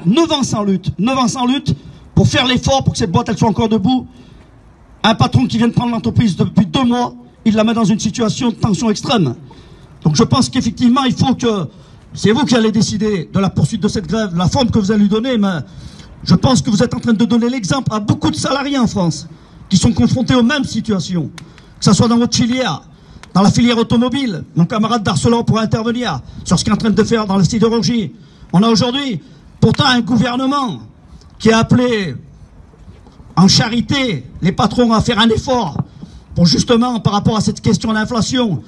9 ans sans lutte, 9 ans sans lutte pour faire l'effort pour que cette boîte elle soit encore debout. Un patron qui vient de prendre l'entreprise depuis 2 mois, il la met dans une situation de tension extrême. Donc je pense qu'effectivement il faut que, c'est vous qui allez décider de la poursuite de cette grève, de la forme que vous allez lui donner, mais je pense que vous êtes en train de donner l'exemple à beaucoup de salariés en France qui sont confrontés aux mêmes situations, que ce soit dans votre filière, dans la filière automobile. Mon camarade d'Arcelor pourra intervenir sur ce qu'il est en train de faire dans la sidérurgie. On a aujourd'hui pourtant un gouvernement qui a appelé en charité les patrons à faire un effort pour justement, par rapport à cette question de l'inflation,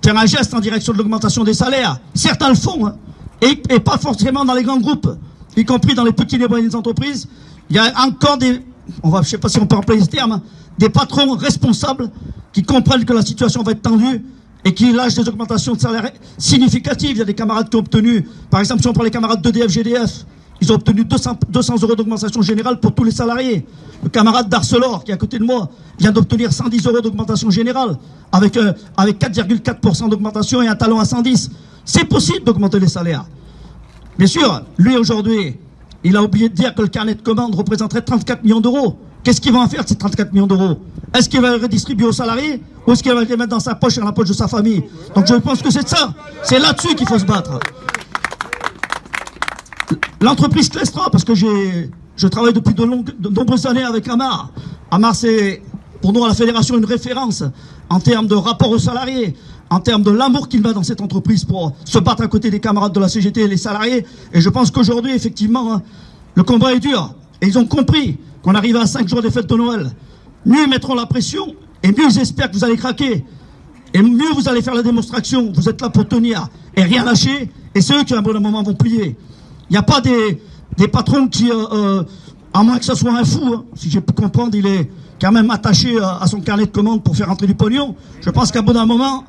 faire un geste en direction de l'augmentation des salaires. Certains le font, hein, et pas forcément dans les grands groupes, y compris dans les petites et moyennes entreprises. Il y a encore des, je ne sais pas si on peut employer ce terme, des patrons responsables qui comprennent que la situation va être tendue et qui lâchent des augmentations de salaire significatives. Il y a des camarades qui ont obtenu, par exemple, si on prend les camarades d'EDF, GDF, ils ont obtenu 200 € d'augmentation générale pour tous les salariés. Le camarade d'Arcelor, qui est à côté de moi, vient d'obtenir 110 € d'augmentation générale, avec 4,4% d'augmentation et un talon à 110. C'est possible d'augmenter les salaires. Bien sûr, lui aujourd'hui, il a oublié de dire que le carnet de commande représenterait 34 millions d'euros. Qu'est-ce qu'il va en faire de ces 34 millions d'euros? Est-ce qu'il va les redistribuer aux salariés ou est-ce qu'il va les mettre dans sa poche et dans la poche de sa famille? Donc je pense que c'est ça. C'est là-dessus qu'il faut se battre. L'entreprise Clestra, parce que je travaille depuis de nombreuses années avec Amar. Amar, c'est pour nous à la fédération une référence en termes de rapport aux salariés, en termes de l'amour qu'il met dans cette entreprise pour se battre à côté des camarades de la CGT et les salariés. Et je pense qu'aujourd'hui, effectivement, hein, le combat est dur. Et ils ont compris qu'on arrive à 5 jours des fêtes de Noël. Mieux ils mettront la pression, et mieux ils espèrent que vous allez craquer. Et mieux vous allez faire la démonstration. Vous êtes là pour tenir et rien lâcher. Et c'est eux qui, à un bon moment, vont plier. Il n'y a pas des patrons qui, à moins que ce soit un fou, hein, si j'ai pu comprendre, il est quand même attaché à son carnet de commande pour faire rentrer du pognon. Je pense qu'à bon moment,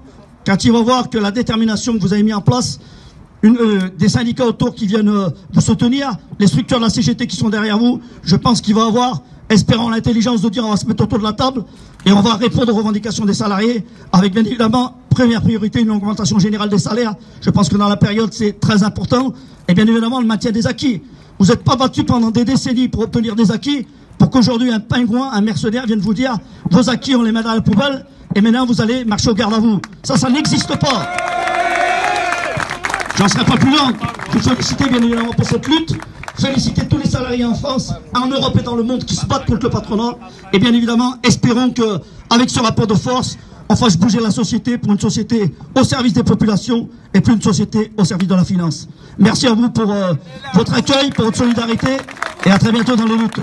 quand il va voir que la détermination que vous avez mis en place, des syndicats autour qui viennent vous soutenir, les structures de la CGT qui sont derrière vous, je pense qu'il va avoir, espérant l'intelligence de dire on va se mettre autour de la table et on va répondre aux revendications des salariés avec bien évidemment, première priorité, une augmentation générale des salaires. Je pense que dans la période c'est très important et bien évidemment le maintien des acquis. Vous n'êtes pas battu pendant des décennies pour obtenir des acquis pour qu'aujourd'hui un pingouin, un mercenaire vienne vous dire vos acquis on les met dans la poubelle et maintenant vous allez marcher au garde à vous. Ça n'existe pas. J'en serai pas plus long. Je vous félicite bien évidemment pour cette lutte. Féliciter tous les salariés en France, en Europe et dans le monde qui se battent contre le patronat. Et bien évidemment, espérons que, avec ce rapport de force, on fasse bouger la société pour une société au service des populations et plus une société au service de la finance. Merci à vous pour votre accueil, pour votre solidarité et à très bientôt dans les luttes.